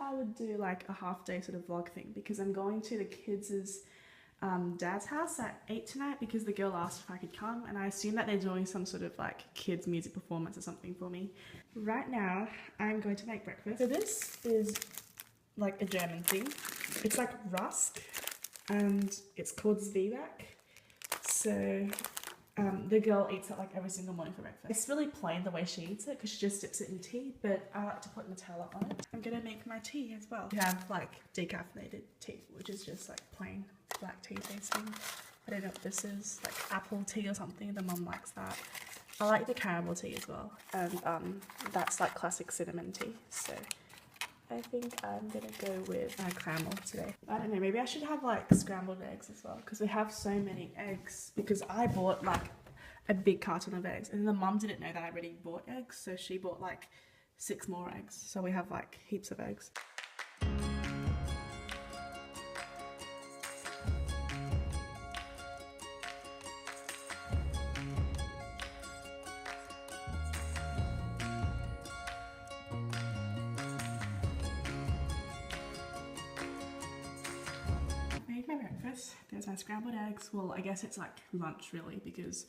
I would do like a half day sort of vlog thing because I'm going to the kids' dad's house at 8 tonight because the girl asked if I could come, and I assume that they're doing some sort of like kids music performance or something for me. Right now I'm going to make breakfast. So this is like a German thing. It's like rusk and it's called Zwieback. So the girl eats it like every single morning for breakfast. It's really plain the way she eats it because she just dips it in tea, but I like to put Nutella on it. I'm gonna make my tea as well. We have like decaffeinated tea, which is just like plain black tea tasting. I don't know what this is, like apple tea or something. The mum likes that. I like the caramel tea as well, and that's like classic cinnamon tea. So I think I'm gonna go with caramel today. I don't know, maybe I should have like scrambled eggs as well because we have so many eggs, because I bought like a big carton of eggs and the mum didn't know that I already bought eggs, so she bought like 6 more eggs, so we have like heaps of eggs. Made my breakfast. There's my scrambled eggs. Well, I guess it's like lunch really because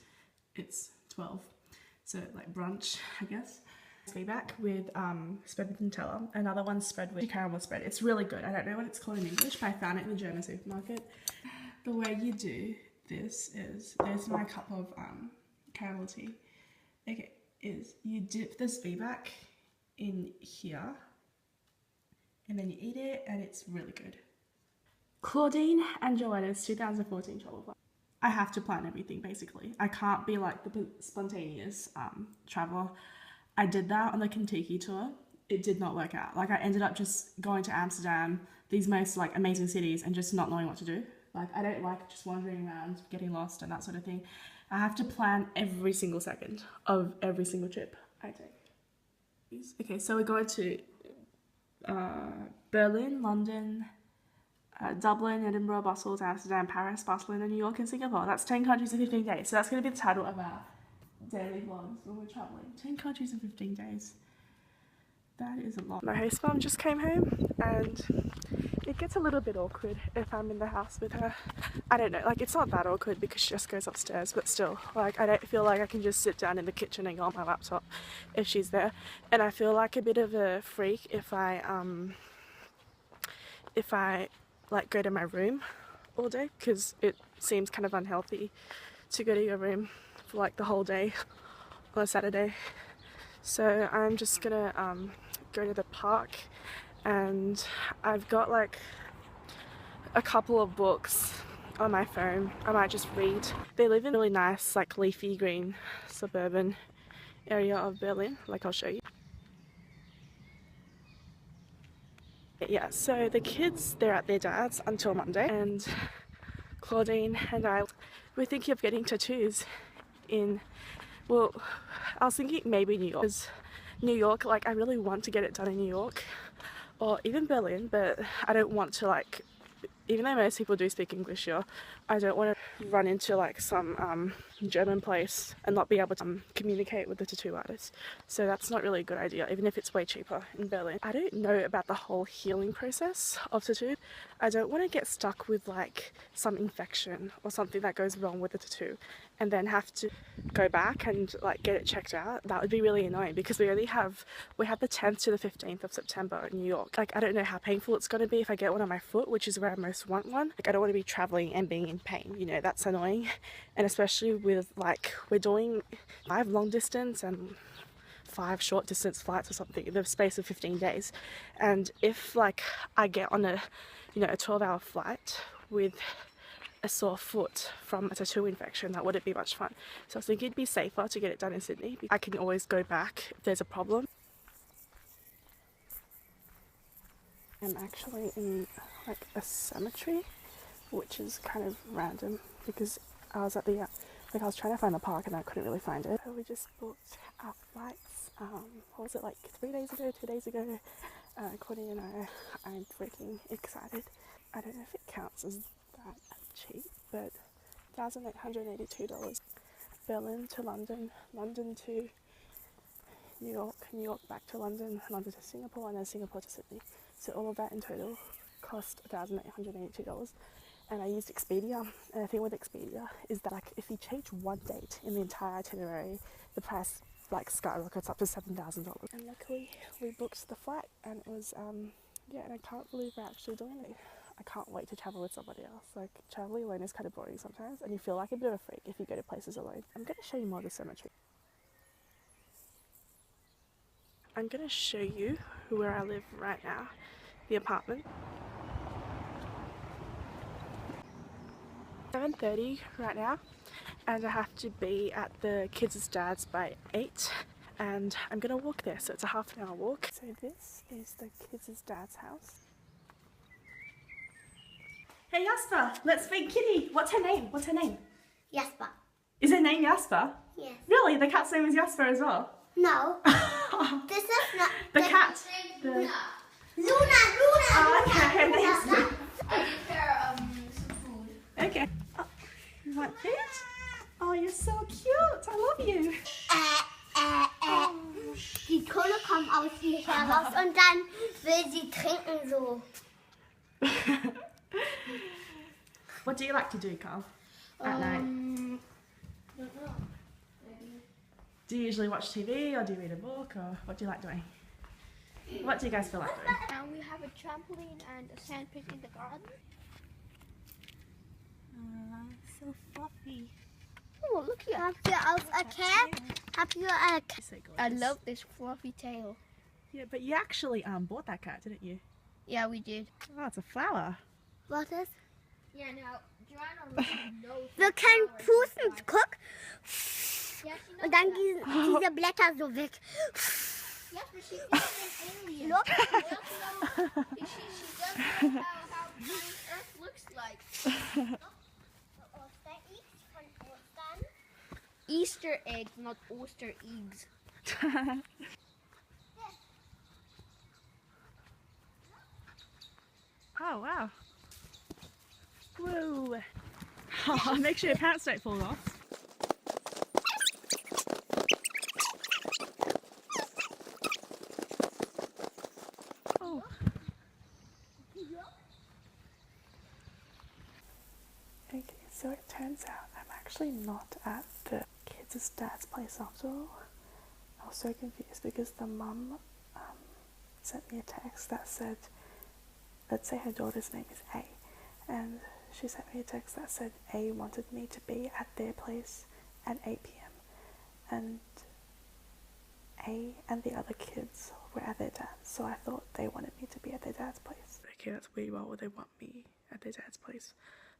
it's 12, so like brunch, I guess. Zwieback with spread with Nutella. Another one spread with caramel spread. It's really good. I don't know what it's called in English, but I found it in the German supermarket. The way you do this is, there's my cup of caramel tea. Okay, is you dip the Zwieback in here and then you eat it, and it's really good. Claudine and Joanna's 2014 travel plan. I have to plan everything basically. I can't be like the spontaneous traveler. I did that on the Kentucky tour. It did not work out. Like I ended up just going to Amsterdam, these most like amazing cities, and just not knowing what to do. Like I don't like just wandering around, getting lost and that sort of thing. I have to plan every single second of every single trip I take. Okay, so we're going to Berlin, London, Dublin, Edinburgh, Brussels, Amsterdam, Paris, Barcelona, New York and Singapore. That's 10 countries in 15 days. So that's going to be the title of our daily vlogs when we're travelling. 10 countries in 15 days. That is a lot. My host mum just came home and it gets a little bit awkward if I'm in the house with her. I don't know, like it's not that awkward because she just goes upstairs, but still, like I don't feel like I can just sit down in the kitchen and go on my laptop if she's there. And I feel like a bit of a freak if I like go to my room all day, because it seems kind of unhealthy to go to your room for like the whole day on a Saturday. So I'm just gonna go to the park, and I've got like a couple of books on my phone I might just read. They live in a really nice like leafy green suburban area of Berlin, like I'll show you. Yeah, so the kids, they're at their dad's until Monday, and Claudine and I were thinking of getting tattoos in, well, I was thinking maybe New York, because New York, like I really want to get it done in New York or even Berlin, but I don't want to like, even though most people do speak English here, I don't want to run into like some German place and not be able to communicate with the tattoo artist. So that's not really a good idea, even if it's way cheaper in Berlin. I don't know about the whole healing process of tattoo. I don't want to get stuck with like some infection or something that goes wrong with the tattoo and then have to go back and like get it checked out. That would be really annoying because we have the 10th to the 15th of September in New York. Like I don't know how painful it's going to be if I get one on my foot, which is where I most want one. Like I don't want to be traveling and being in pain, you know, that's annoying. And especially with like we're doing 5 long distance and 5 short distance flights or something in the space of 15 days. And if like I get on a 12-hour flight with a sore foot from a tattoo infection, that wouldn't be much fun. So I was thinking it'd be safer to get it done in Sydney. I can always go back if there's a problem. I'm actually in like a cemetery, which is kind of random because I was at the like I was trying to find the park and I couldn't really find it. So we just booked our flights. What was it, like 3 days ago, 2 days ago? Courtney and I'm freaking excited. I don't know if it counts as that cheap, but $1,882. Berlin to London, London to New York, New York back to London, London to Singapore, and then Singapore to Sydney. So all of that in total cost $1,882. And I used Expedia. And the thing with Expedia is that like if you change one date in the entire itinerary, the price like skyrockets up to $7,000. And luckily we booked the flight, and it was yeah, and I can't believe we're actually doing it. I can't wait to travel with somebody else. Like, traveling alone is kind of boring sometimes, and you feel like a bit of a freak if you go to places alone. I'm going to show you more of the cemetery. I'm going to show you where I live right now, the apartment. 7:30 right now, and I have to be at the kids' dad's by 8, and I'm going to walk there, so it's a half an hour walk. So this is the kids' dad's house. Hey Jasper, let's meet Kitty. What's her name? What's her name? Jasper. Is her name Jasper? Yes. Really? The cat's name is Jasper as well? No. This is not The cat. Luna. Oh, okay, her name's Luna. I give her some food. Okay. Oh, you want food? Oh, you're so cute. I love you. Die Kohle kommt aus ihr heraus und dann will sie trinken so. What do you like to do, Carl? At night? Don't know. Do you usually watch TV, or do you read a book, or what do you like doing? What do you guys feel like doing? And we have a trampoline and a sandpit in the garden. So fluffy. Oh, look here. Habt ihr auch erkannt? Habt ihr erkannt? So gorgeous. I love this fluffy tail. Yeah, but you actually bought that cat, didn't you? Yeah, we did. Oh, it's a flower. Was ist? Yeah, now, Joanna really knows. Wir können pusten, guck. Yeah, she knows Und dann that. diese Blätter so weg. Yes, but she's not an alien. Look. She doesn't know, she doesn't know how planet Earth looks like. Easter eggs, not oyster eggs. Oh, wow. Whoa. Oh, make sure your pants don't fall off. Oh. Okay, so it turns out I'm actually not at the kids' dad's place after all. I was so confused because the mum sent me a text that said, let's say her daughter's name is A, and she sent me a text that said A wanted me to be at their place at 8 p.m. and A and the other kids were at their dad's, so I thought they wanted me to be at their dad's place. Okay, that's weird. Why would they want me at their dad's place?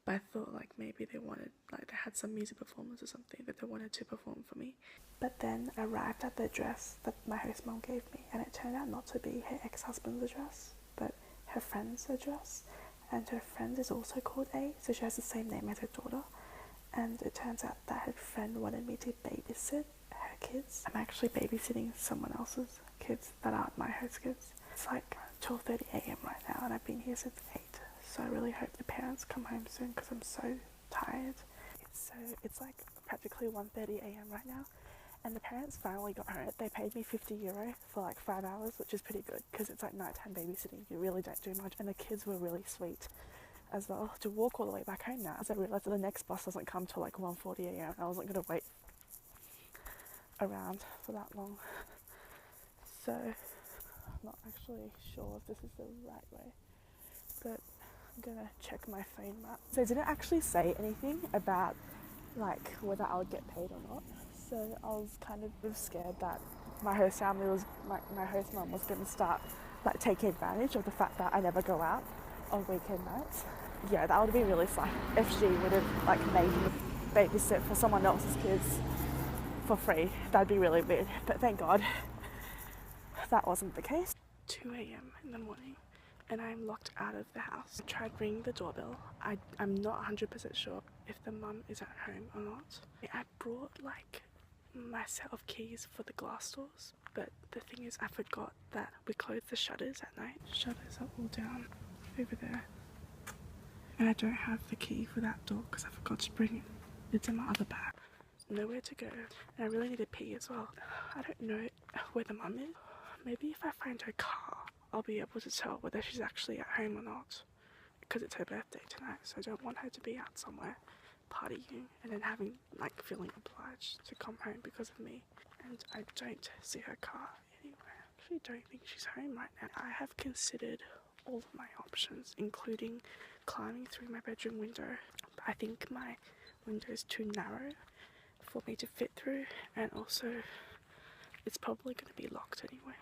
But I thought like maybe they wanted, like they had some music performance or something that they wanted to perform for me. But then I arrived at the address that my host mom gave me, and it turned out not to be her ex-husband's address, but her friend's address. And her friend is also called A, so she has the same name as her daughter. And it turns out that her friend wanted me to babysit her kids. I'm actually babysitting someone else's kids that aren't my host kids. It's like 12:30 a.m. right now, and I've been here since 8. So I really hope the parents come home soon because I'm so tired. It's like practically 1:30 a.m. right now, and the parents finally got home. They paid me €50 for like 5 hours, which is pretty good because it's like nighttime babysitting. You really don't do much, and the kids were really sweet as well. To walk all the way back home now, as I realised that the next bus doesn't come till like 1:40 a.m. I wasn't going to wait around for that long. So I'm not actually sure if this is the right way, but I'm gonna check my phone map. So it didn't actually say anything about like whether I would get paid or not. So I was kind of scared that my host family was, my host mum was gonna start like taking advantage of the fact that I never go out on weekend nights. Yeah, that would have been really fun if she would have like made me babysit for someone else's kids for free. That'd be really weird. But thank God that wasn't the case. 2 a.m. in the morning, and I'm locked out of the house. I tried ringing the doorbell. I'm not 100% sure if the mum is at home or not. I brought like my set of keys for the glass doors, but the thing is I forgot that we close the shutters at night. Shutters are all down over there, and I don't have the key for that door because I forgot to bring it. It's in my other bag. Nowhere to go, and I really need to pee as well. I don't know where the mum is. Maybe if I find her car, I'll be able to tell whether she's actually at home or not. Because it's her birthday tonight, so I don't want her to be out somewhere partying and then feeling obliged to come home because of me. And I don't see her car anywhere. I actually don't think she's home right now. I have considered all of my options, including climbing through my bedroom window. But I think my window is too narrow for me to fit through, and also it's probably going to be locked anyway.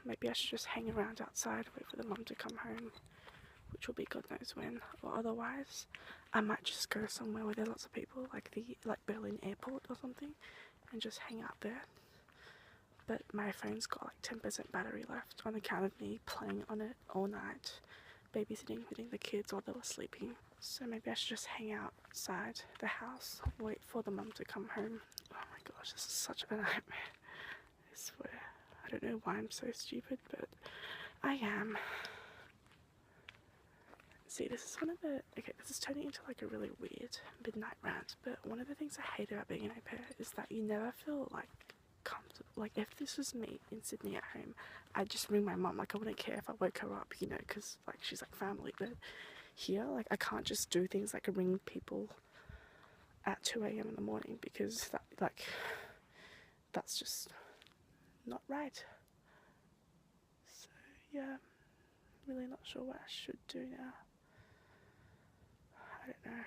Maybe I should just hang around outside, wait for the mum to come home, which will be God knows when. Or otherwise, I might just go somewhere where there's lots of people, like Berlin Airport or something, and just hang out there. But my phone's got like 10% battery left on account of me playing on it all night, babysitting the kids while they were sleeping. So maybe I should just hang outside the house, wait for the mum to come home. Oh my gosh, this is such a nightmare. I swear. I don't know why I'm so stupid, but I am. See, this is this is turning into like a really weird midnight rant, but one of the things I hate about being an au pair is that you never feel like comfortable. Like, if this was me in Sydney at home, I'd just ring my mum. Like, I wouldn't care if I woke her up, you know, because like she's like family. But here, like, I can't just do things like ring people at 2 a.m. in the morning, because that's just not right. So yeah, really not sure what I should do now. I don't know.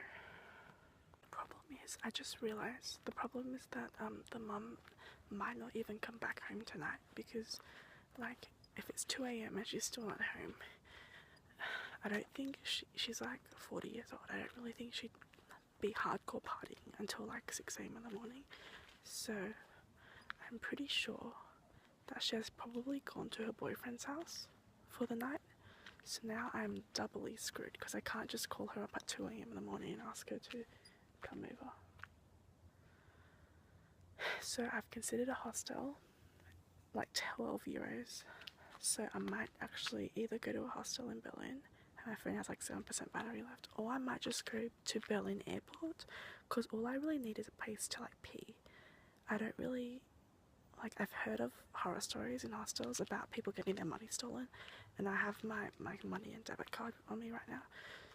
The problem is, I just realised the problem is that the mum might not even come back home tonight, because like if it's 2 a.m. and she's still at home, I don't think she's like 40 years old. I don't really think she'd be hardcore partying until like 6 a.m. in the morning. So I'm pretty sure that she has probably gone to her boyfriend's house for the night. So now I'm doubly screwed, because I can't just call her up at 2 a.m. in the morning and ask her to come over. So I've considered a hostel, like 12 euros. So I might actually either go to a hostel in Berlin, and my phone has like 7% battery left, or I might just go to Berlin Airport, because all I really need is a place to like pee. I don't really, like, I've heard of horror stories in hostels about people getting their money stolen, and I have my money and debit card on me right now.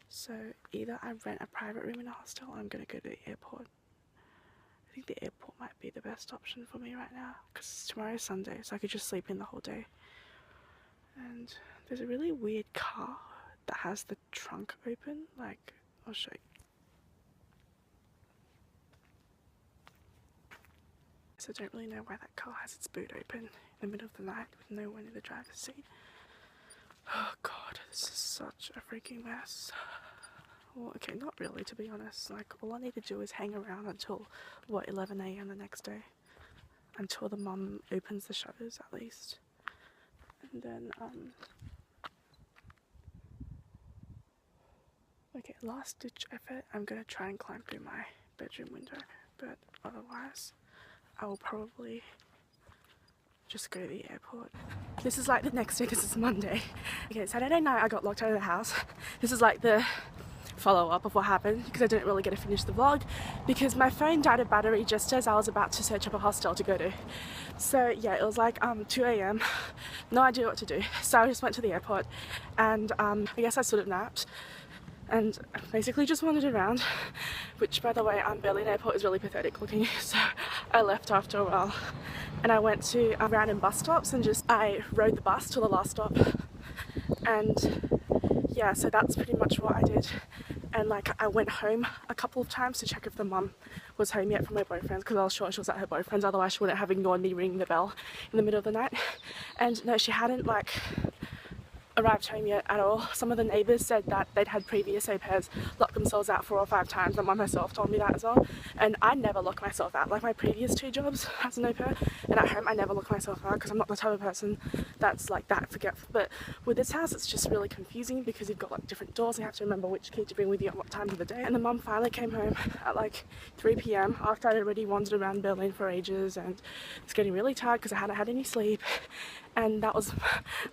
So either I rent a private room in a hostel, or I'm going to go to the airport. I think the airport might be the best option for me right now, because tomorrow's Sunday, so I could just sleep in the whole day. And there's a really weird car that has the trunk open. Like, I'll show you. So I don't really know why that car has its boot open in the middle of the night with no one in the driver's seat. Oh god, this is such a freaking mess. Well, okay, not really, to be honest. Like, all I need to do is hang around until, 11 a.m. the next day. Until the mum opens the shutters, at least. And then, okay, last ditch effort. I'm gonna try and climb through my bedroom window. But otherwise, I will probably just go to the airport. This is like the next day. This is Monday. Okay, Saturday night I got locked out of the house. This is like the follow-up of what happened, because I didn't really get to finish the vlog because my phone died of battery just as I was about to search up a hostel to go to. So yeah, it was like 2 a.m. no idea what to do, so I just went to the airport, and I guess I sort of napped and basically just wandered around, which, by the way, Berlin Airport is really pathetic looking. So I left after a while and I went to random bus stops and I rode the bus to the last stop. And yeah, so that's pretty much what I did. And like, I went home a couple of times to check if the mum was home yet from her boyfriend's, because I was sure she was at her boyfriend's, otherwise she wouldn't have ignored me ringing the bell in the middle of the night. And no, she hadn't like arrived home yet at all. Some of the neighbours said that they'd had previous au pairs lock themselves out 4 or 5 times, and Mum herself told me that as well. And I never lock myself out. Like, my previous 2 jobs as an au pair and at home, I never lock myself out, because I'm not the type of person that's like that forgetful. But with this house, it's just really confusing, because you've got like different doors and you have to remember which key to bring with you at what time of the day. And the mum finally came home at like 3 p.m. after I'd already wandered around Berlin for ages, and it's getting really tired because I hadn't had any sleep. And that was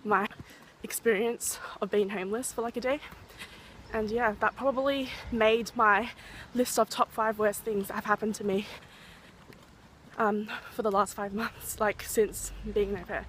my experience of being homeless for like a day. And yeah, that probably made my list of top 5 worst things that have happened to me for the last 5 months, like since being an au pair.